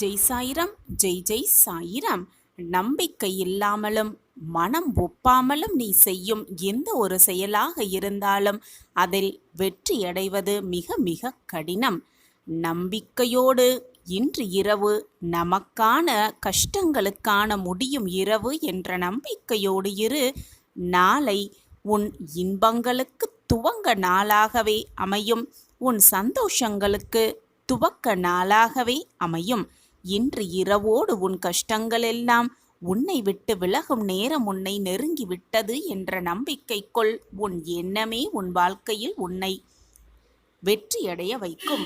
ஜெய் சாயிரம், ஜெய் ஜெய் சாயிரம். நம்பிக்கை இல்லாமலும் மனம் ஒப்பாமலும் நீ செய்யும் எந்த ஒரு செயலாக இருந்தாலும் அதில் வெற்றியடைவது மிக மிக கடினம். நம்பிக்கையோடு இன்று இரவு நமக்கான கஷ்டங்களுக்கான முடியும் இரவு என்ற நம்பிக்கையோடு இரு. நாளை உன் இன்பங்களுக்கு துவங்க நாளாகவே அமையும். உன் சந்தோஷங்களுக்கு துவக்க நாளாகவே அமையும். இன்று இரவோடு உன் கஷ்டங்களெல்லாம் உன்னை விட்டு விலகும் நேரம் உன்னை நெருங்கிவிட்டது என்ற நம்பிக்கைக்குள் உன் எண்ணமே உன் வாழ்க்கையில் உன்னை வெற்றியடைய வைக்கும்.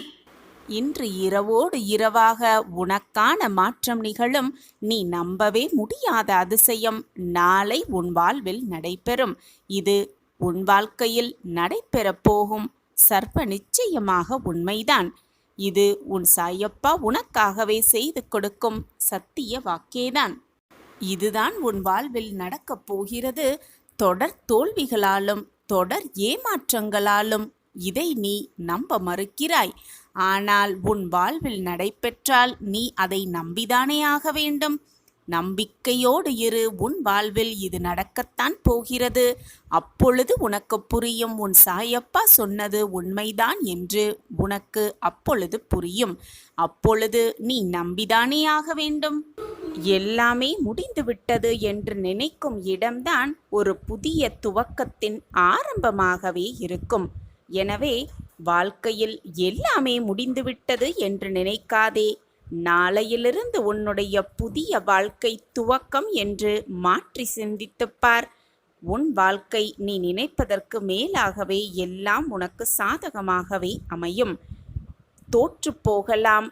இன்று இரவோடு இரவாக உனக்கான மாற்றம் நிகழும். நீ நம்பவே முடியாத அதிசயம் நாளை உன் வாழ்வில் நடைபெறும். இது உன் வாழ்க்கையில் நடைபெறப் போகும் சர்வ நிச்சயமாக உண்மைதான். இது உன் சாயப்பா உனக்காகவே செய்து கொடுக்கும் சத்திய வாக்கேதான். இதுதான் உன் வாழ்வில் நடக்கப் போகிறது. தொடர் தோல்விகளாலும் தொடர் ஏமாற்றங்களாலும் இதை நீ நம்ப மறுக்கிறாய். ஆனால் உன் வாழ்வில் நடைபெற்றால் நீ அதை நம்பிதானே ஆக வேண்டும். நம்பிக்கையோடு இரு. உன் வாழ்வில் இது நடக்கத்தான் போகிறது. அப்பொழுது உனக்கு புரியும், உன் சாயப்பா சொன்னது உண்மைதான் என்று உனக்கு அப்பொழுது புரியும். அப்பொழுது நீ நம்பிதானே ஆக வேண்டும். எல்லாமே முடிந்துவிட்டது என்று நினைக்கும் இடம்தான் ஒரு புதிய துவக்கத்தின் ஆரம்பமாகவே இருக்கும். எனவே வாழ்க்கையில் எல்லாமே முடிந்துவிட்டது என்று நினைக்காதே. நாளையிலிருந்து உன்னுடைய புதிய வாழ்க்கை துவக்கம் என்று மாற்றி சிந்தித்துப்பார். உன் வாழ்க்கை நீ நினைப்பதற்கு மேலாகவே எல்லாம் உனக்கு சாதகமாகவே அமையும். தோற்று போகலாம்,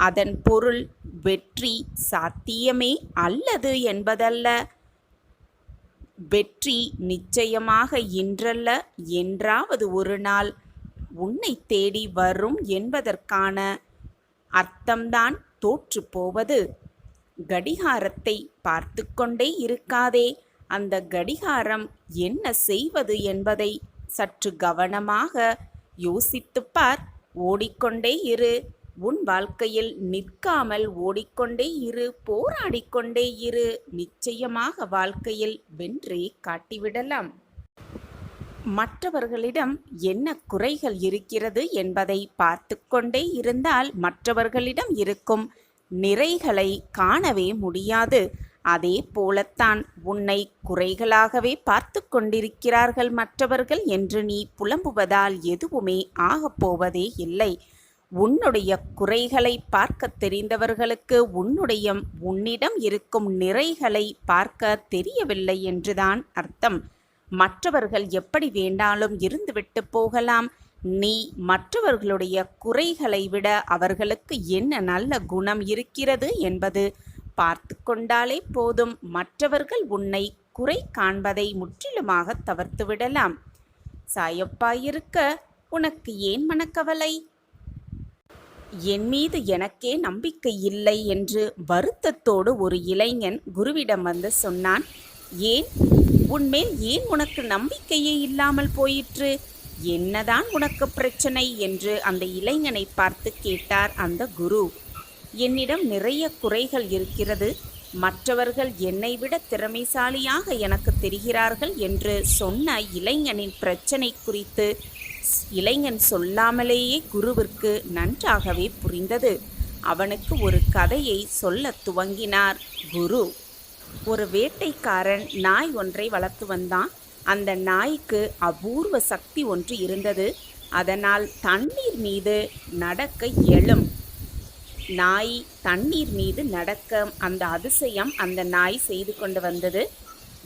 அதன் பொருள் வெற்றி சாத்தியமே அல்லது என்பதல்ல. வெற்றி நிச்சயமாக இன்றல்ல என்றாவது ஒரு நாள் உன்னை தேடி வரும் என்பதற்கான அர்த்தம்தான் தோற்று போவது. கடிகாரத்தை பார்த்து கொண்டே இருக்காதே. அந்த கடிகாரம் என்ன செய்வது என்பதை சற்று கவனமாக யோசித்துப்பார். ஓடிக்கொண்டே இரு. உன் வாழ்க்கையில் நிற்காமல் ஓடிக்கொண்டே இரு, போராடிக்கொண்டே இரு. நிச்சயமாக வாழ்க்கையில் வென்றே காட்டிவிடலாம். மற்றவர்களிடம் என்ன குறைகள் இருக்கிறது என்பதை பார்த்து கொண்டே இருந்தால் மற்றவர்களிடம் இருக்கும் நிறைகளை காணவே முடியாது. அதே போலத்தான் உன்னை குறைகளாகவே பார்த்து கொண்டிருக்கிறார்கள் மற்றவர்கள் என்று நீ புலம்புவதால் எதுவுமே ஆகப்போவதே இல்லை. உன்னுடைய குறைகளை பார்க்க தெரிந்தவர்களுக்கு உன்னிடம் இருக்கும் நிறைகளை பார்க்க தெரியவில்லை என்றுதான் அர்த்தம். மற்றவர்கள் எப்படி வேண்டாலும் இருந்துவிட்டு போகலாம். நீ மற்றவர்களுடைய குறைகளை விட அவர்களுக்கு என்ன நல்ல குணம் இருக்கிறது என்பது பார்த்து கொண்டாலே போதும். மற்றவர்கள் உன்னை குறை காண்பதை முற்றிலுமாக தவிர்த்து விடலாம். சாயப்பாயிருக்க உனக்கு ஏன் மனக்கவலை? என் மீது எனக்கே நம்பிக்கை இல்லை என்று வருத்தத்தோடு ஒரு இளைஞன் குருவிடம் வந்து சொன்னான். ஏன், உன்மேல் ஏன் உனக்கு நம்பிக்கையே இல்லாமல் போயிற்று? என்னதான் உனக்கு பிரச்சனை என்று அந்த இளைஞனை பார்த்து கேட்டார் அந்த குரு. என்னிடம் நிறைய குறைகள் இருக்கிறது. மற்றவர்கள் என்னை விட திறமைசாலியாக எனக்கு தெரிகிறார்கள் என்று சொன்ன இளைஞனின் பிரச்சனை குறித்து இளைஞன் சொல்லாமலேயே குருவிற்கு நன்றாகவே புரிந்தது. அவனுக்கு ஒரு கதையை சொல்ல துவங்கினார் குரு. ஒரு வேட்டைக்காரன் நாய் ஒன்றை வளர்த்து வந்தான். அந்த நாய்க்கு அபூர்வ சக்தி ஒன்று இருந்தது. அதனால் தண்ணீர் மீது நடக்க இயலும். நாய் தண்ணீர் மீது நடக்க அந்த அதிசயம் அந்த நாய் செய்து கொண்டு வந்தது.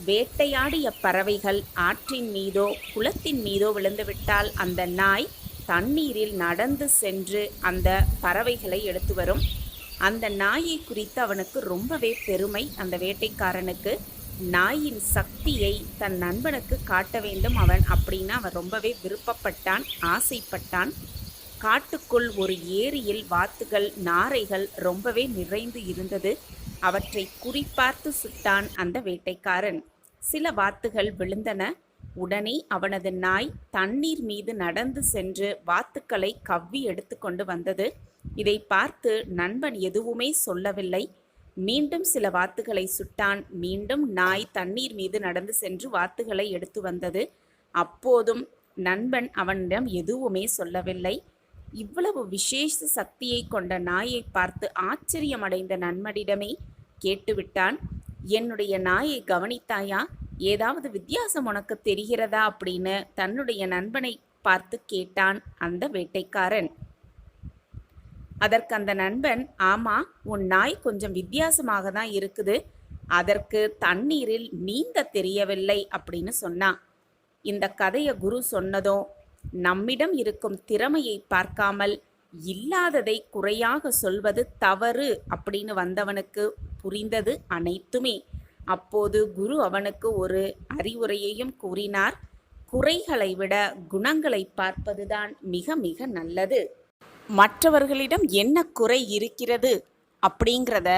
வேட்டையாடிய பறவைகள் ஆற்றின் மீதோ குளத்தின் மீதோ விழுந்துவிட்டால் அந்த நாய் தண்ணீரில் நடந்து சென்று அந்த பறவைகளை எடுத்து வரும். அந்த நாயை குறித்து அவனுக்கு ரொம்பவே பெருமை. அந்த வேட்டைக்காரனுக்கு நாயின் சக்தியை தன் நண்பனுக்கு காட்ட வேண்டும் அவன் ரொம்பவே விருப்பப்பட்டான், ஆசைப்பட்டான். காட்டுக்குள் ஒரு ஏரியில் வாத்துகள் நாரைகள் ரொம்பவே நிறைந்து இருந்தது. அவற்றை குறிப்பார்த்து சுட்டான் அந்த வேட்டைக்காரன். சில வாத்துகள் விழுந்தன. உடனே அவனது நாய் தண்ணீர் மீது நடந்து சென்று வாத்துக்களை கவ்வி எடுத்து கொண்டு வந்தது. இதை பார்த்து நண்பன் எதுவுமே சொல்லவில்லை. மீண்டும் சில வாத்துகளை சுட்டான். மீண்டும் நாய் தண்ணீர் மீது நடந்து சென்று வாத்துகளை எடுத்து வந்தது. அப்போதும் நண்பன் அவனிடம் எதுவுமே சொல்லவில்லை. இவ்வளவு விசேஷ சக்தியை கொண்ட நாயை பார்த்து ஆச்சரியமடைந்த நண்பனிடமே கேட்டுவிட்டான், என்னுடைய நாயை கவனித்தாயா? ஏதாவது வித்தியாசம் உனக்கு தெரிகிறதா அப்படின்னு தன்னுடைய நண்பனை பார்த்து கேட்டான் அந்த வேட்டைக்காரன். அதற்கு அந்த நண்பன், ஆமா, உன் நாய் கொஞ்சம் வித்தியாசமாக தான் இருக்குது, அதற்கு தண்ணீரில் நீந்த தெரியவில்லை அப்படின்னு சொன்னான். இந்த கதையை குரு சொன்னதும் நம்மிடம் இருக்கும் திறமையை பார்க்காமல் இல்லாததை குறையாக சொல்வது தவறு அப்படின்னு வந்தவனுக்கு புரிந்தது அனைத்துமே. அப்போது குரு அவனுக்கு ஒரு அறிவுரையையும் கூறினார். குறைகளை விட குணங்களை பார்ப்பதுதான் மிக மிக நல்லது. மற்றவர்களிடம் என்ன குறை இருக்கிறது அப்படிங்கிறத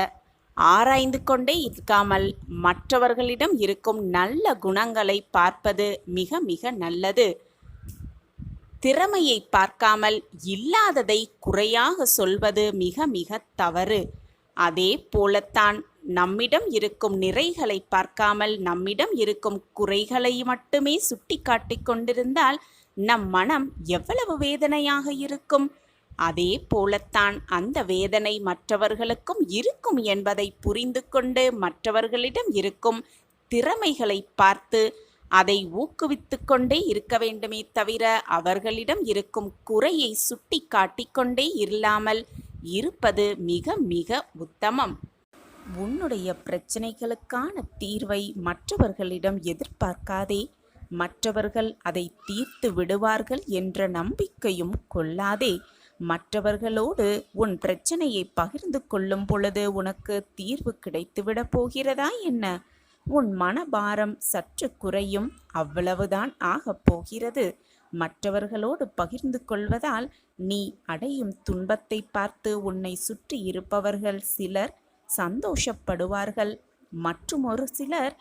ஆராய்ந்து கொண்டே இருக்காமல் மற்றவர்களிடம் இருக்கும் நல்ல குணங்களை பார்ப்பது மிக மிக நல்லது. திறமையை பார்க்காமல் இல்லாததை குறையாக சொல்வது மிக மிக தவறு. அதே போலத்தான் நம்மிடம் இருக்கும் நிறைகளை பார்க்காமல் நம்மிடம் இருக்கும் குறைகளை மட்டுமே சுட்டி காட்டிக் கொண்டிருந்தால் நம் மனம் எவ்வளவு வேதனையாக இருக்கும். அதே போலத்தான் அந்த வேதனை மற்றவர்களுக்கும் இருக்கும் என்பதை புரிந்து கொண்டு மற்றவர்களிடம் இருக்கும் திறமைகளை பார்த்து அதை ஊக்குவித்து கொண்டே இருக்க வேண்டுமே தவிர அவர்களிடம் இருக்கும் குறையை சுட்டி காட்டிக்கொண்டே இல்லாமல் இருப்பது மிக மிக உத்தமம். உன்னுடைய பிரச்சனைகளுக்கான தீர்வை மற்றவர்களிடம் எதிர்பார்க்காதே. மற்றவர்கள் அதை தீர்த்து விடுவார்கள் என்ற நம்பிக்கையும் கொள்ளாதே. மற்றவர்களோடு உன் பிரச்சனையை பகிர்ந்து கொள்ளும் பொழுது உனக்கு தீர்வு கிடைத்துவிடப் போகிறதா என்ன? உன் மனபாரம் சற்று குறையும், அவ்வளவுதான் ஆகப் போகிறது. மற்றவர்களோடு பகிர்ந்து கொள்வதால் நீ அடையும் துன்பத்தை பார்த்து உன்னை சுற்றி இருப்பவர்கள் சிலர் சந்தோஷப்படுவார்கள். மற்றும் ஒரு சிலர்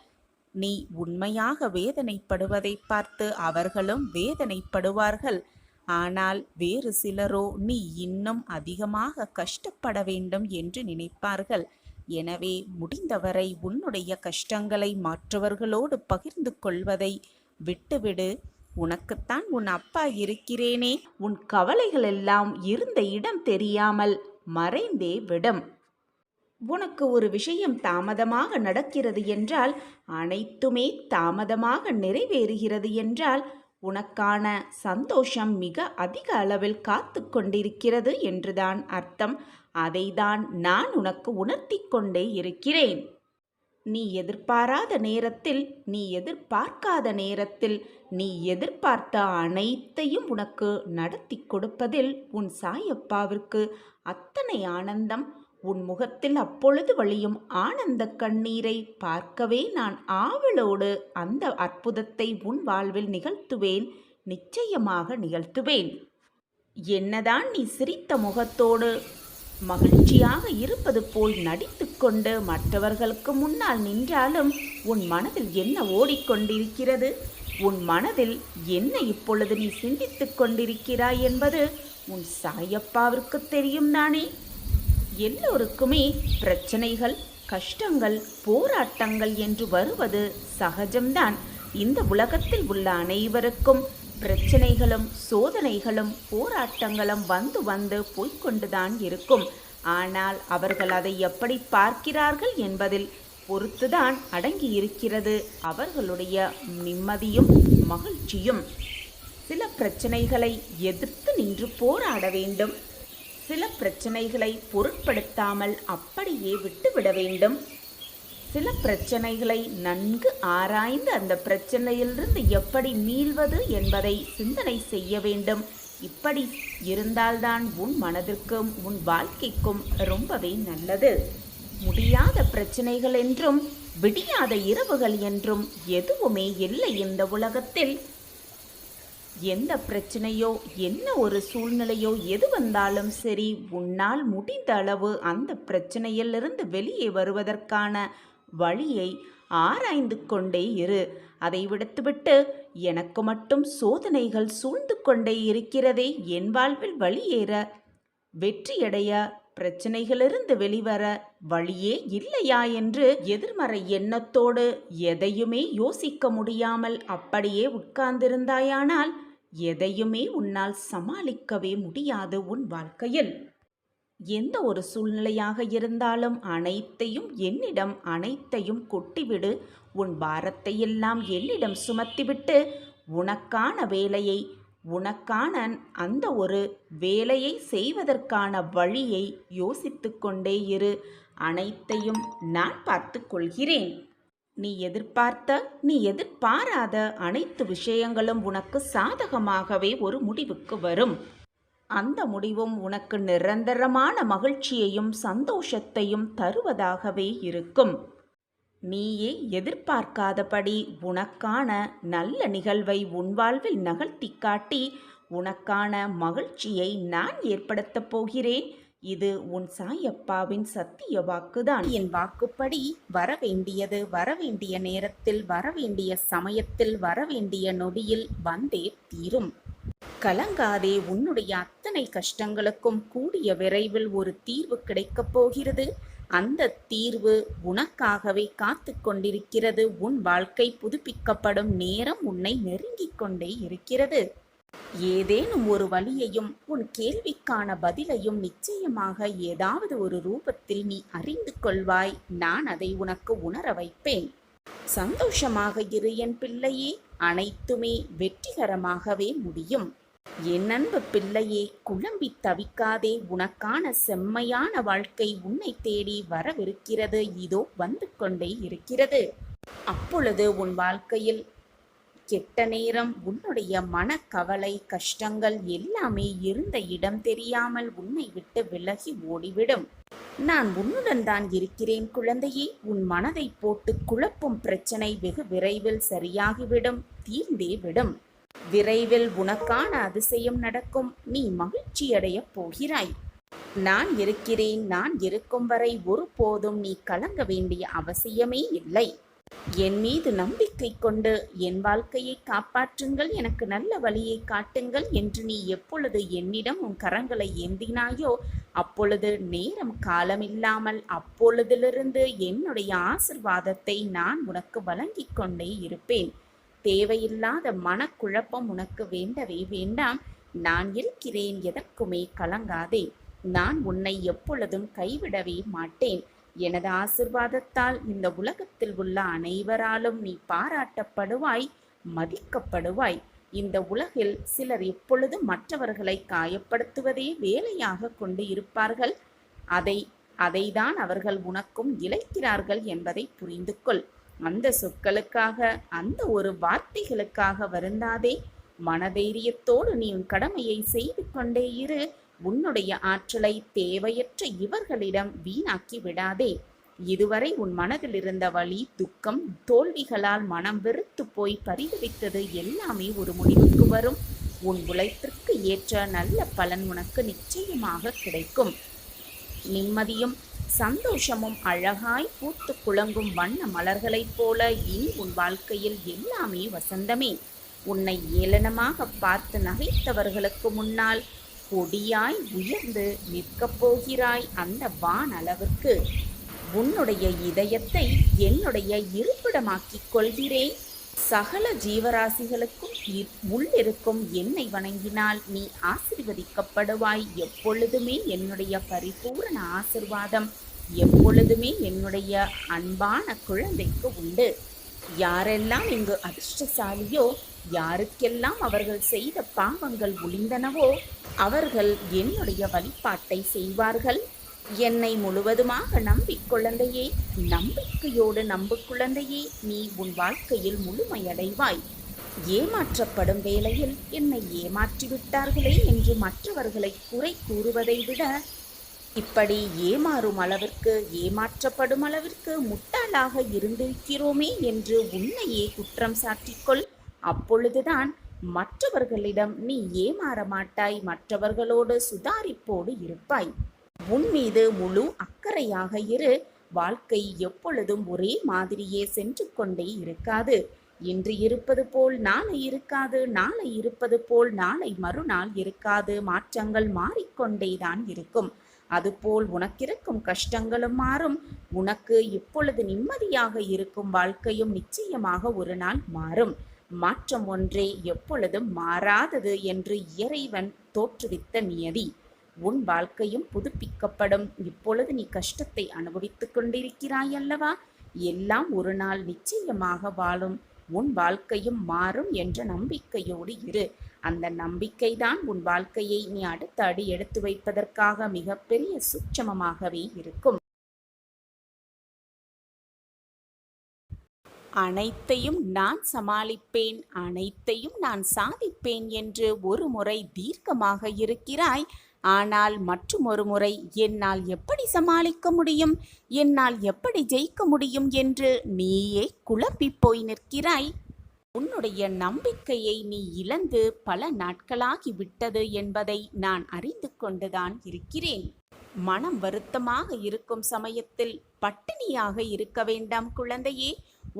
நீ உண்மையாக வேதனைப்படுவதை பார்த்து அவர்களும் வேதனைப்படுவார்கள். ஆனால் வேறு சிலரோ நீ இன்னும் அதிகமாக கஷ்டப்பட வேண்டும் என்று நினைப்பார்கள். எனவே முடிந்தவரை உன்னுடைய கஷ்டங்களை மற்றவர்களோடு பகிர்ந்து கொள்வதை விட்டுவிடு. உனக்குத்தான் உன் அப்பா இருக்கிறேனே, உன் கவலைகள் எல்லாம் இருந்த இடம் தெரியாமல் மறைந்தே விடும். உனக்கு ஒரு விஷயம் தாமதமாக நடக்கிறது என்றால், அனைத்துமே தாமதமாக நிறைவேறுகிறது என்றால் உனக்கான சந்தோஷம் மிக அதிக அளவில் காத்து கொண்டிருக்கிறது என்றுதான் அர்த்தம். அதைதான் நான் உனக்கு உணர்த்தி கொண்டே இருக்கிறேன். நீ எதிர்பாராத நேரத்தில், நீ எதிர்பார்க்காத நேரத்தில் நீ எதிர்பார்த்த அனைத்தையும் உனக்கு நடத்தி கொடுப்பதில் உன் சாயப்பாவிற்கு அத்தனை ஆனந்தம். உன் முகத்தில் அப்பொழுது வழியும் ஆனந்த கண்ணீரை பார்க்கவே நான் ஆவலோடு அந்த அற்புதத்தை உன் வாழ்வில் நிகழ்த்துவேன், நிச்சயமாக நிகழ்த்துவேன். என்னதான் நீ சிரித்த முகத்தோடு மகிழ்ச்சியாக இருப்பது போல் நடித்து கொண்டு மற்றவர்களுக்கு முன்னால் நின்றாலும் உன் மனதில் என்ன ஓடிக்கொண்டிருக்கிறது, உன் மனதில் என்ன இப்பொழுது நீ சிந்தித்து கொண்டிருக்கிறாய் என்பது உன் சாயப்பாவிற்கு தெரியும் தானே. எல்லோருக்குமே பிரச்சனைகள், கஷ்டங்கள், போராட்டங்கள் என்று வருவது சகஜம்தான். இந்த உலகத்தில் உள்ள அனைவருக்கும் பிரச்சனைகளும் சோதனைகளும் போராட்டங்களும் வந்து வந்து போய்கொண்டுதான் இருக்கும். ஆனால் அவர்கள் அதை எப்படி பார்க்கிறார்கள் என்பதில் பொறுத்துதான் அடங்கி இருக்கிறது அவர்களுடைய நிம்மதியும் மகிழ்ச்சியும். சில பிரச்சனைகளை எதிர்த்து நின்று போராட வேண்டும். சில பிரச்சனைகளை பொருட்படுத்தாமல் அப்படியே விட்டுவிட வேண்டும். சில பிரச்சனைகளை நன்கு ஆராய்ந்து அந்த பிரச்சனையிலிருந்து எப்படி மீள்வது என்பதை சிந்தனை செய்ய வேண்டும். இப்படி இருந்தால்தான் உன் மனதிற்கும் உன் வாழ்க்கைக்கும் ரொம்பவே நல்லது. முடியாத பிரச்சனைகள் என்றும் விடியாத இரவுகள் என்றும் எதுவுமே இல்லை இந்த உலகத்தில். எந்த பிரச்சனையோ என்ன ஒரு சூழ்நிலையோ எது வந்தாலும் சரி, உன்னால் முடிந்த அளவு அந்த பிரச்சனையிலிருந்து வெளியே வருவதற்கான வழியை ஆராய்ந்து கொண்டே இரு. அதை விடுத்துவிட்டு எனக்கு மட்டும் சோதனைகள் சூழ்ந்து கொண்டே இருக்கிறதே, என் வாழ்வில் வழியேற, வெற்றியடைய, பிரச்சனைகளிலிருந்து வெளிவர வழியே இல்லையா என்று எதிர்மறை எண்ணத்தோடு எதையுமே யோசிக்க முடியாமல் அப்படியே உட்கார்ந்திருந்தாயானால் எதையுமே உன்னால் சமாளிக்கவே முடியாது. உன் வாழ்க்கையில் எந்த ஒரு சூழ்நிலையாக இருந்தாலும் அனைத்தையும் என்னிடம் அனைத்தையும் கொட்டிவிடு. உன் பாரத்தை எல்லாம் என்னிடம் சுமத்திவிட்டு உனக்கான வேலையை, உனக்கான அந்த ஒரு வேலையை செய்வதற்கான வழியை யோசித்து கொண்டே இரு. அனைத்தையும் நான் பார்த்து கொள்கிறேன். நீ எதிர்பார்த்த, நீ எதிர்பாராத அனைத்து விஷயங்களும் உனக்கு சாதகமாகவே ஒரு முடிவுக்கு வரும். அந்த முடிவும் உனக்கு நிரந்தரமான மகிழ்ச்சியையும் சந்தோஷத்தையும் தருவதாகவே இருக்கும். நீயே எதிர்பார்க்காதபடி உனக்கான நல்ல நிகழ்வை உன் வாழ்வில் நகர்த்தி காட்டி உனக்கான மகிழ்ச்சியை நான் ஏற்படுத்தப் போகிறேன். இது உன் சாயப்பாவின் சத்திய வாக்குதான். என் வாக்குப்படி வரவேண்டியது வரவேண்டிய நேரத்தில், வரவேண்டிய சமயத்தில், வரவேண்டிய நொடியில் வந்தே தீரும். கலங்காதே. உன்னுடைய அத்தனை கஷ்டங்களுக்கும் கூடிய விரைவில் ஒரு தீர்வு கிடைக்கப் போகிறது. அந்த தீர்வு உனக்காகவே காத்து கொண்டிருக்கிறது. உன் வாழ்க்கை புதுப்பிக்கப்படும் நேரம் உன்னை நெருங்கிக் கொண்டே இருக்கிறது. ஏதேனும் ஒரு வழியையும் உன் கேள்விக்கான பதிலையும் நிச்சயமாக ஏதாவது ஒரு ரூபத்தில் நீ அறிந்து கொள்வாய். நான் அதை உனக்கு உணர வைப்பேன். சந்தோஷமாக இரு என் பிள்ளையே. அனைத்துமே வெற்றிகரமாகவே முடியும். என் அன்பு பிள்ளையே, குழம்பி தவிக்காதே. உனக்கான செம்மையான வாழ்க்கை உன்னை தேடி வரவிருக்கிறது. இதோ வந்து கொண்டே இருக்கிறது. அப்பொழுது உன் வாழ்க்கையில் கெட்ட நேரம், உன்னுடைய மனக்கவலை, கஷ்டங்கள் எல்லாமே இருந்த இடம் தெரியாமல் உன்னை விட்டு விலகி ஓடிவிடும். நான் உன்னுடன் தான் இருக்கிறேன் குழந்தையே. உன் மனதை போட்டு குழப்பும் பிரச்சனை வெகு விரைவில் சரியாகிவிடும், தீர்ந்தே விடும். விரைவில் உனக்கான அதிசயம் நடக்கும். நீ மகிழ்ச்சியடைய போகிறாய். நான் இருக்கிறேன். நான் இருக்கும் வரை ஒருபோதும் நீ கலங்க வேண்டிய அவசியமே இல்லை. என் மீது நம்பிக்கை கொண்டு என் வாழ்க்கையை காப்பாற்றுங்கள், எனக்கு நல்ல வழியை காட்டுங்கள் என்று நீ எப்பொழுது என்னிடம் உன் கரங்களை ஏந்தினாயோ அப்பொழுது நேரம் காலமில்லாமல் அப்பொழுதிலிருந்து என்னுடைய ஆசிர்வாதத்தை நான் உனக்கு வழங்கிக் கொண்டே இருப்பேன். தேவையில்லாத மனக்குழப்பம் உனக்கு வேண்டவே வேண்டாம். நான் இருக்கிறேன், எதற்குமே கலங்காதே. நான் உன்னை எப்பொழுதும் கைவிடவே மாட்டேன். எனது ஆசிர்வாதத்தால் இந்த உலகத்தில் உள்ள அனைவராலும் நீ பாராட்டப்படுவாய், மதிக்கப்படுவாய். இந்த உலகில் சிலர் எப்பொழுதும் மற்றவர்களை காயப்படுத்துவதே வேலையாக கொண்டு இருப்பார்கள். அதைதான் அவர்கள் உனக்கும் இழைக்கிறார்கள் என்பதை புரிந்து கொள். அந்த சொற்களுக்காக, அந்த ஒரு வார்த்தைகளுக்காக வருந்தாதே. மனதைரியத்தோடு நீ உன் கடமையை செய்து கொண்டே இரு. உன்னுடைய ஆற்றலை தேவையற்ற இவர்களிடம் வீணாக்கி விடாதே. இதுவரை உன் மனதில் இருந்த வலி, துக்கம், தோல்விகளால் மனம் வெறுத்து போய் பரிதவித்தது எல்லாமே ஒரு முடிவுக்கு வரும். உன் உழைப்பிற்கு ஏற்ற நல்ல பலன் உனக்கு நிச்சயமாக கிடைக்கும். நிம்மதியும் சந்தோஷமும் அழகாய் பூத்து குலங்கும் வண்ண மலர்களைப் போல இனி உன் வாழ்க்கையில் எல்லாமே வசந்தமே. உன்னை ஏளனமாக பார்த்து நகைத்தவர்களுக்கு முன்னால் கொடியாய் உயர்ந்து நிற்கப் போகிறாய். அந்த வானளவிற்கு உன்னுடைய இதயத்தை என்னுடைய இருப்பிடமாக்கிக் கொள்கிறேன். சகல ஜீவராசிகளுக்கும் உள்ளிருக்கும் என்னை வணங்கினால் நீ ஆசீர்வதிக்கப்படுவாய். எப்பொழுதுமே என்னுடைய பரிபூரண ஆசிர்வாதம் எப்பொழுதுமே என்னுடைய அன்பான குழந்தைக்கு உண்டு. யாரெல்லாம் இங்கு அதிர்ஷ்டசாலியோ, யாருக்கெல்லாம் அவர்கள் செய்த பாவங்கள் ஒளிந்தனவோ அவர்கள் என்னுடைய வழிபாட்டை செய்வார்கள். என்னை முழுவதுமாக நம்பிக் குழந்தையே, நம்பிக்கையோடு நம்பு குழந்தையே, நீ உன் வாழ்க்கையில் முழுமையடைவாய். ஏமாற்றப்படும் வேளையில் என்னை ஏமாற்றிவிட்டார்களே என்று மற்றவர்களை குறை கூறுவதை விட, இப்படி ஏமாறும் அளவிற்கு, ஏமாற்றப்படும் அளவிற்கு முட்டாளாக இருந்திருக்கிறோமே என்று உன்னையே குற்றம் சாட்டிக்கொள். அப்பொழுதுதான் மற்றவர்களிடம் நீ ஏமாற மாட்டாய், மற்றவர்களோடு சுதாரிப்போடு இருப்பாய். உன் மீது முழு அக்கறையாக இரு. வாழ்க்கை எப்பொழுதும் ஒரே மாதிரியே சென்று கொண்டே இருக்காது. இன்று இருப்பது போல் நாளை இருக்காது, நாளை இருப்பது போல் நாளை மறுநாள் இருக்காது. மாற்றங்கள் மாறிக்கொண்டேதான் இருக்கும். அதுபோல் உனக்கிருக்கும் கஷ்டங்களும் மாறும். உனக்கு இப்பொழுது நிம்மதியாக இருக்கும் வாழ்க்கையும் நிச்சயமாக ஒரு நாள் மாறும். மாற்றம் ஒன்றே எப்பொழுதும் மாறாதது என்று இறைவன் தோற்றுவித்த நியதி. உன் வாழ்க்கையும் புதுப்பிக்கப்படும். இப்பொழுது நீ கஷ்டத்தை அனுபவித்துக் கொண்டிருக்கிறாய் அல்லவா? எல்லாம் ஒரு நாள் நிச்சயமாக வாழும். உன் வாழ்க்கையும் மாறும் என்ற நம்பிக்கையோடு இரு. அந்த நம்பிக்கைதான் உன் வாழ்க்கையை நீ அடுத்த அடி எடுத்து வைப்பதற்காக மிகப்பெரிய சூட்சமமாகவே இருக்கும். அனைத்தையும் நான் சமாளிப்பேன், அனைத்தையும் நான் சாதிப்பேன் என்று ஒரு முறை தீர்க்கமாக இருக்கிறாய். ஆனால் மற்றுமொரு முறை என்னால் எப்படி சமாளிக்க முடியும், என்னால் எப்படி ஜெயிக்க முடியும் என்று நீயே குழம்பிப் போய் நிற்கிறாய். உன்னுடைய நம்பிக்கையை நீ இழந்து பல நாட்களாகி விட்டது என்பதை நான் அறிந்து கொண்டுதான் இருக்கிறேன். மனம் வருத்தமாக இருக்கும் சமயத்தில் பட்டினியாக இருக்க வேண்டாம் குழந்தையே.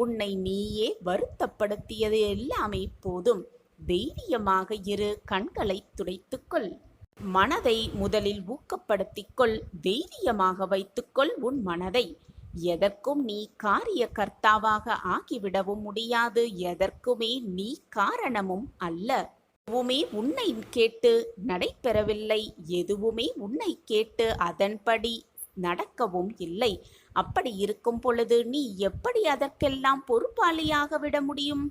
உன்னை நீயே வருத்தப்படுத்தியது எல்லாமே போதும். தைரியமாக இரு. கண்களை துடைத்துக்கொள். மனதை முதலில் ஊக்கப்படுத்திக்கொள். தைரியமாக வைத்துக்கொள் உன் மனதை. எதற்கும் நீ காரிய கர்த்தாவாக ஆகிவிடவும் முடியாது. எதற்குமே நீ காரணமும் அல்ல. எதுவுமே உன்னை கேட்டு நடைபெறவில்லை. எதுவுமே உன்னை கேட்டு அதன்படி நடக்கவும் இல்லை. அப்படி இருக்கும் பொழுது நீ எப்படி அதற்கெல்லாம் பொறுப்பாளியாக விட முடியும்?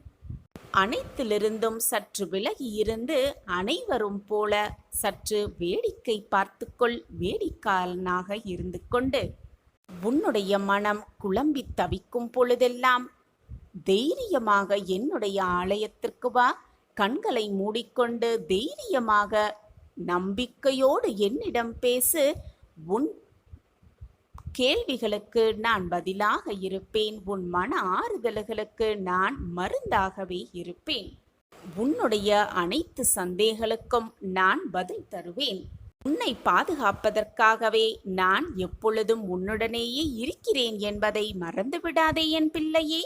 அனைத்திலிருந்தும் சற்று விலகி இருந்து அனைவரும் போல சற்று வேடிக்கை பார்த்துக்கொள். வேடிக்கையாளனாக இருந்து கொண்டு உன்னுடைய மனம் குழம்பி தவிக்கும் பொழுதெல்லாம் தைரியமாக என்னுடைய ஆலயத்திற்கு வா. கண்களை மூடிக்கொண்டு தைரியமாக நம்பிக்கையோடு என்னிடம் பேசு. உன் கேள்விகளுக்கு நான் பதிலாக இருப்பேன். உன் மன ஆறுதல்களுக்கு நான் மருந்தாகவே இருப்பேன். உன்னுடைய அனைத்து சந்தேகங்களுக்கும் நான் பதில் தருவேன். உன்னை பாதுகாப்பதற்காகவே நான் எப்பொழுதும் உன்னுடனேயே இருக்கிறேன் என்பதை மறந்துவிடாதே என் பிள்ளையே.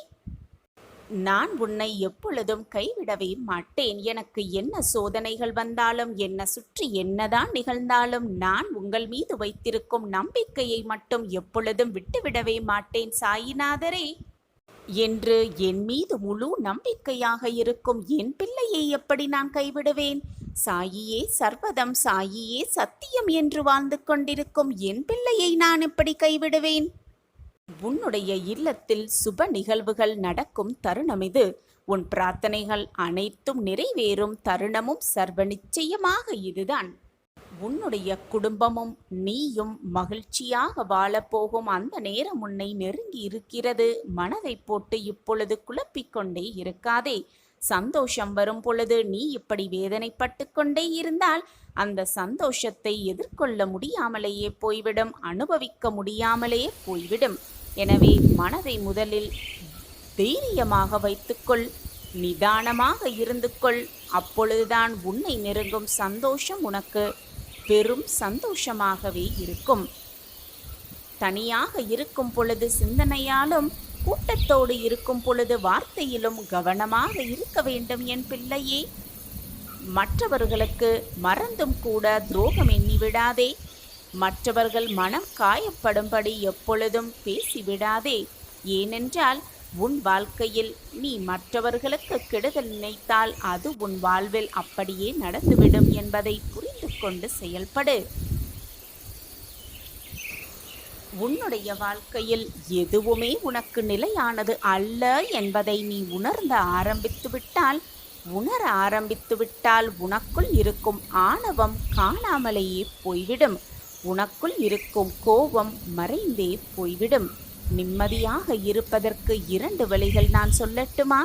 நான் உன்னை எப்பொழுதும் கைவிடவே மாட்டேன். எனக்கு என்ன சோதனைகள் வந்தாலும், என்ன சுற்றி என்னதான் நிகழ்ந்தாலும், நான் உங்கள் மீது வைத்திருக்கும் நம்பிக்கையை மட்டும் எப்பொழுதும் விட்டுவிடவே மாட்டேன் சாயிநாதரே என்று என் மீது முழு நம்பிக்கையாக இருக்கும் என் பிள்ளையை எப்படி நான் கைவிடுவேன்? சாயியே சர்வதம், சாயியே சத்தியம் என்று வாழ்ந்து கொண்டிருக்கும் என் பிள்ளையை நான் எப்படி கைவிடுவேன்? உன்னுடைய இல்லத்தில் சுப நிகழ்வுகள் நடக்கும் தருணம் இது. உன் பிரார்த்தனைகள் அனைத்தும் நிறைவேறும் தருணமும் சர்வ நிச்சயமாக இதுதான். உன்னுடைய குடும்பமும் நீயும் மகிழ்ச்சியாக வாழப்போகும் அந்த நேரம் உன்னை நெருங்கி இருக்கிறது. மனதை போட்டு இப்பொழுது குழப்பிக்கொண்டே இருக்காதே. சந்தோஷம் வரும் பொழுது நீ இப்படி வேதனைப்பட்டு கொண்டே இருந்தால் அந்த சந்தோஷத்தை எதிர்கொள்ள முடியாமலேயே போய்விடும், அனுபவிக்க முடியாமலேயே போய்விடும். எனவே மனதை முதலில் தைரியமாக வைத்துக்கொள், நிதானமாக இருந்து கொள். அப்பொழுதுதான் உன்னை நெருங்கும் சந்தோஷம் உனக்கு பெரும் சந்தோஷமாகவே இருக்கும். தனியாக இருக்கும் பொழுது சிந்தனையாலும், கூட்டத்தோடு இருக்கும் பொழுது வார்த்தையிலும் கவனமாக இருக்க வேண்டும் என் பிள்ளையே. மற்றவர்களுக்கு மறந்தும் கூட துரோகம் எண்ணிவிடாதே. மற்றவர்கள் மனம் காயப்படும்படி எப்பொழுதும் பேசிவிடாதே. ஏனென்றால் உன் வாழ்க்கையில் நீ மற்றவர்களுக்கு கெடுதல் நினைத்தால் அது உன் வாழ்வில் அப்படியே நடந்துவிடும் என்பதை புரிந்து கொண்டு செயல்படு. உன்னுடைய வாழ்க்கையில் எதுவுமே உனக்கு நிலையானது அல்ல என்பதை நீ உணர ஆரம்பித்துவிட்டால் உனக்குள் இருக்கும் ஆணவம் காணாமலேயே போய்விடும். உனக்குள் இருக்கும் கோபம் மறைந்தே போய்விடும். நிம்மதியாக இருப்பதற்கு 2 வழிகள் நான் சொல்லட்டுமா?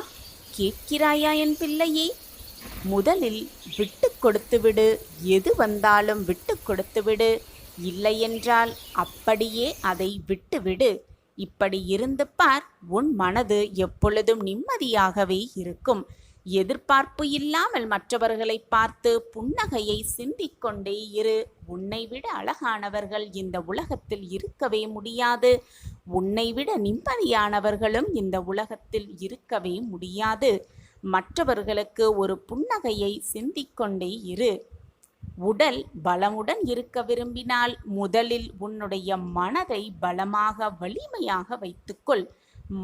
கேட்கிறாயா என் பிள்ளையே? முதலில் விட்டு கொடுத்துவிடு. எது வந்தாலும் விட்டு கொடுத்துவிடு. இல்லையென்றால் அப்படியே அதை விட்டுவிடு. இப்படி இருந்து பார். உன் மனது எப்பொழுதும் நிம்மதியாகவே இருக்கும். எதிர்பார்ப்பு இல்லாமல் மற்றவர்களை பார்த்து புன்னகையை சிந்திக்கொண்டே இரு. உன்னை விட அழகானவர்கள் இந்த உலகத்தில் இருக்கவே முடியாது. உன்னை விட நிம்மதியானவர்களும் இந்த உலகத்தில் இருக்கவே முடியாது. மற்றவர்களுக்கு ஒரு புன்னகையை சிந்திக்கொண்டே இரு. உடல் பலமுடன் இருக்க விரும்பினால் முதலில் உன்னுடைய மனதை பலமாக வலிமையாக வைத்துக்கொள்.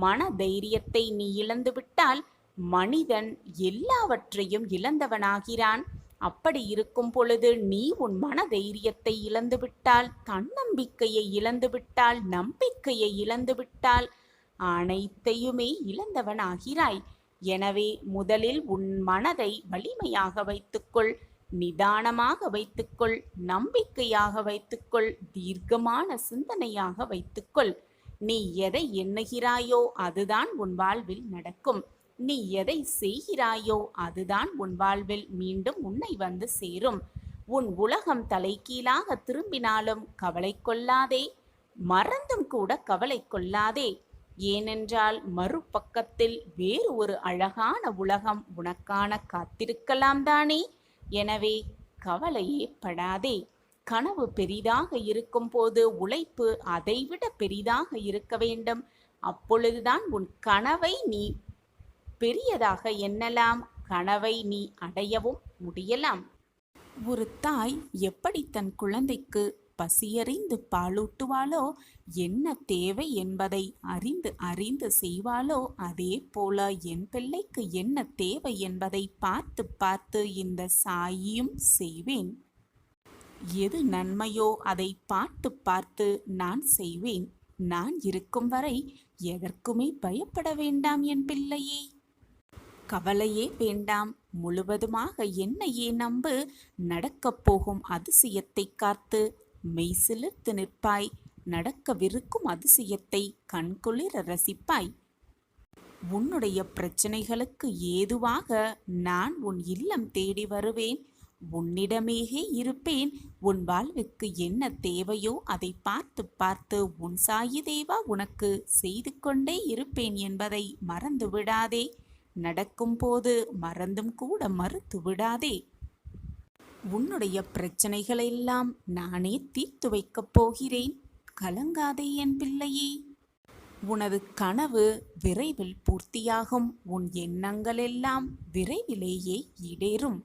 மன தைரியத்தை நீ இழந்துவிட்டால் மனிதன் எல்லாவற்றையும் இழந்தவனாகிறான். அப்படி இருக்கும் பொழுது நீ உன் மன தைரியத்தை இழந்துவிட்டால், தன்னம்பிக்கையை இழந்துவிட்டால், நம்பிக்கையை இழந்துவிட்டால் அனைத்தையுமே இழந்தவனாகிறாய். எனவே முதலில் உன் மனதை வலிமையாக வைத்துக்கொள், நிதானமாக வைத்துக்கொள், நம்பிக்கையாக வைத்துக்கொள், தீர்க்கமான சிந்தனையாக வைத்துக்கொள். நீ எதை எண்ணுகிறாயோ அதுதான் உன் வாழ்வில் நடக்கும். நீ எதை செய்கிறாயோ அதுதான் உன் வாழ்வில் மீண்டும் உன்னை வந்து சேரும். உன் உலகம் தலைகீழாக திரும்பினாலும் கவலை கொள்ளாதே, மறந்தும் கூட கவலை கொள்ளாதே. ஏனென்றால் மறுபக்கத்தில் வேறு ஒரு அழகான உலகம் உனக்கான காத்திருக்கலாம் தானே. எனவே கவலையே படாதே. கனவு பெரிதாக இருக்கும் போது உழைப்பு அதைவிட பெரிதாக இருக்க வேண்டும். அப்பொழுதுதான் உன் கனவை நீ பெரியதாக எண்ணலாம், கனவை நீ அடையவும் முடியலாம். ஒரு தாய் எப்படி தன் குழந்தைக்கு பசியறிந்து பாலூட்டுவாளோ, என்ன தேவை என்பதை அறிந்து அறிந்து செய்வாளோ, அதே போல என் பிள்ளைக்கு என்ன தேவை என்பதை பார்த்து பார்த்து இந்த சாயியும் செய்வேன். எது நன்மையோ அதை பார்த்து பார்த்து நான் செய்வேன். நான் இருக்கும் வரை எதற்குமே பயப்பட வேண்டாம் என் பிள்ளையே. கவலையே வேண்டாம். முழுவதுமாக என்னையே நம்பு. நடக்கப் போகும் அதிசயத்தை காத்து மெய்சிலிர்த்து நிற்பாய். நடக்கவிருக்கும் அதிசயத்தை கண்குளிர ரசிப்பாய். உன்னுடைய பிரச்சனைகளுக்கு ஏதுவாக நான் உன் இல்லம் தேடி வருவேன். உன்னிடமேயே இருப்பேன். உன் வாழ்வுக்கு என்ன தேவையோ அதை பார்த்து பார்த்து உன் சாயி தேவா உனக்கு செய்து கொண்டே இருப்பேன் என்பதை மறந்து விடாதே. நடக்கும் போது மறந்தும் கூட மறுத்து விடாதே. உன்னுடைய பிரச்சனைகளெல்லாம் நானே தீர்த்து வைக்கப் போகிறேன். கலங்காதே என் பிள்ளையே. உனது கனவு விரைவில் பூர்த்தியாகும். உன் எண்ணங்களெல்லாம் விரைவிலேயே ஈடேறும்.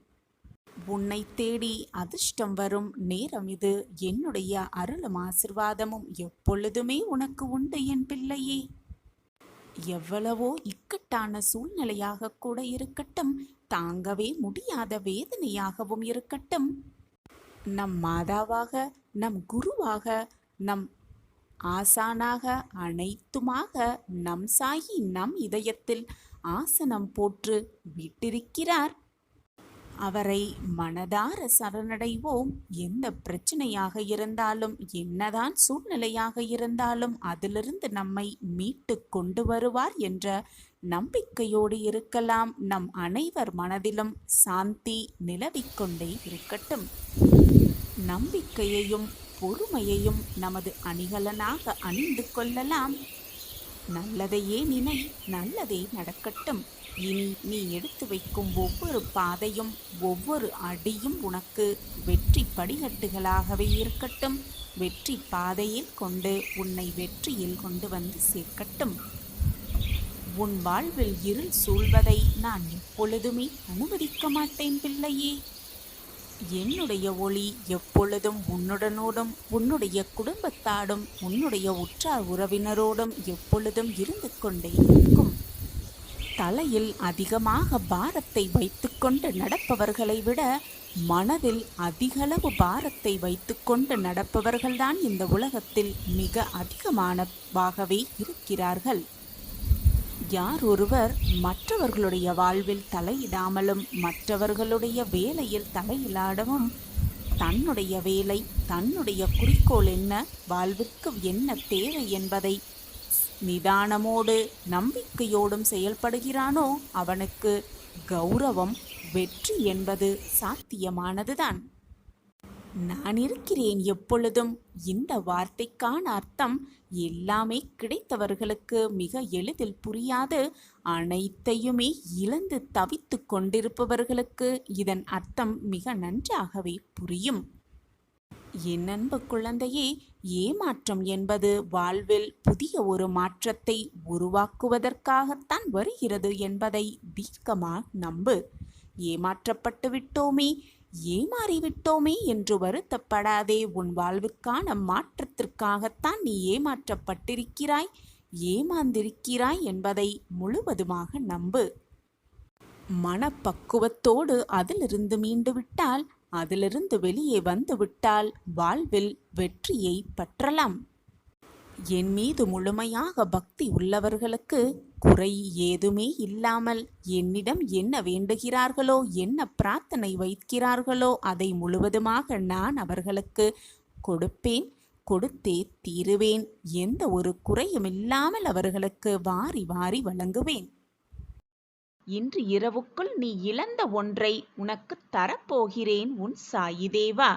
உன்னை தேடி அதிர்ஷ்டம் வரும் நேரம் இது. என்னுடைய அருளும் ஆசிர்வாதமும் எப்பொழுதுமே உனக்கு உண்டு என் பிள்ளையே. எவ்வளவோ இக்கட்டான சூழ்நிலையாக கூட இருக்கட்டும், தாங்கவே முடியாத வேதனையாகவும் இருக்கட்டும், நம் மாதாவாக, நம் குருவாக, நம் ஆசானாக, அனைத்துமாக நம் சாயி நம் இதயத்தில் ஆசனம் போற்று வீட்டிருக்கிறார். அவரை மனதார சரணடைவோம். எந்த பிரச்சனையாக இருந்தாலும், என்னதான் சூழ்நிலையாக இருந்தாலும் அதிலிருந்து நம்மை மீட்டு கொண்டு வருவார் என்ற நம்பிக்கையோடு இருக்கலாம். நம் அனைவர் மனதிலும் சாந்தி நிலவிக்கொண்டே இருக்கட்டும். நம்பிக்கையையும் பொறுமையையும் நமது அணிகலனாக அணிந்து கொள்ளலாம். நல்லதையே நினை, நல்லதே நடக்கட்டும். இனி நீ எடுத்து வைக்கும் ஒவ்வொரு பாதையும் ஒவ்வொரு அடியும் உனக்கு வெற்றி படிக்கட்டுகளாகவே இருக்கட்டும். வெற்றி பாதையில் கொண்டு உன்னை வெற்றியில் கொண்டு வந்து சேர்க்கட்டும். உன் வாழ்வில் இருள் சூழ்வதை நான் எப்பொழுதுமே அனுமதிக்க மாட்டேன் பிள்ளையே. என்னுடைய ஒளி எப்பொழுதும் உன்னுடனோடும் உன்னுடைய குடும்பத்தாடும் உன்னுடைய உற்றார் உறவினரோடும் எப்பொழுதும் இருந்து கொண்டே இருக்கும். தலையில் அதிகமாக பாரத்தை வைத்துக்கொண்டு நடப்பவர்களை விட மனதில் அதிகளவு பாரத்தை வைத்துக்கொண்டு நடப்பவர்கள்தான் இந்த உலகத்தில் மிக அதிகமானவாகவே இருக்கிறார்கள். யார் ஒருவர் மற்றவர்களுடைய வாழ்வில் தலையிடாமலும் மற்றவர்களுடைய வேலையில் தலையிடாடவும், தன்னுடைய வேலை, தன்னுடைய குறிக்கோள் என்ன, வாழ்விற்கு என்ன தேவை என்பதை நிதானமோடு நம்பிக்கையோடும் செயல்படுகிறானோ அவனுக்கு கௌரவம், வெற்றி என்பது சாத்தியமானதுதான். நான் இருக்கிறேன் எப்பொழுதும். இந்த வார்த்தைக்கான அர்த்தம் எல்லாமே கிடைத்தவர்களுக்கு மிக எளிதில் புரியாது. அனைத்தையுமே இழந்து தவித்து கொண்டிருப்பவர்களுக்கு இதன் அர்த்தம் மிக நன்றாகவே புரியும். என் அன்பு குழந்தையே, ஏமாற்றம் என்பது வாழ்வில் புதிய ஒரு மாற்றத்தை உருவாக்குவதற்காகத்தான் வருகிறது என்பதை தீர்க்கமாக நம்பு. ஏமாற்றப்பட்டு விட்டோமே, ஏமாறிவிட்டோமே என்று வருத்தப்படாதே. உன் வாழ்வுக்கான மாற்றத்திற்காகத்தான் நீ ஏமாற்றப்பட்டிருக்கிறாய், ஏமாந்திருக்கிறாய் என்பதை முழுவதுமாக நம்பு. மனப்பக்குவத்தோடு அதிலிருந்து மீண்டு விட்டால், அதிலிருந்து வெளியே வந்து விட்டால் வாழ்வில் வெற்றியை பற்றலாம். என் மீது முழுமையாக பக்தி உள்ளவர்களுக்கு குறை ஏதுமே இல்லாமல் என்னிடம் என்ன வேண்டுகிறார்களோ, என்ன பிரார்த்தனை வைக்கிறார்களோ அதை முழுவதுமாக நான் அவர்களுக்கு கொடுப்பேன், கொடுத்தே தீருவேன். எந்த ஒரு குறையும் இல்லாமல் அவர்களுக்கு வாரி வாரி வழங்குவேன். இன்று இரவுக்குள் நீ இழந்த ஒன்றை உனக்கு தரப்போகிறேன் உன் சாயி தேவா.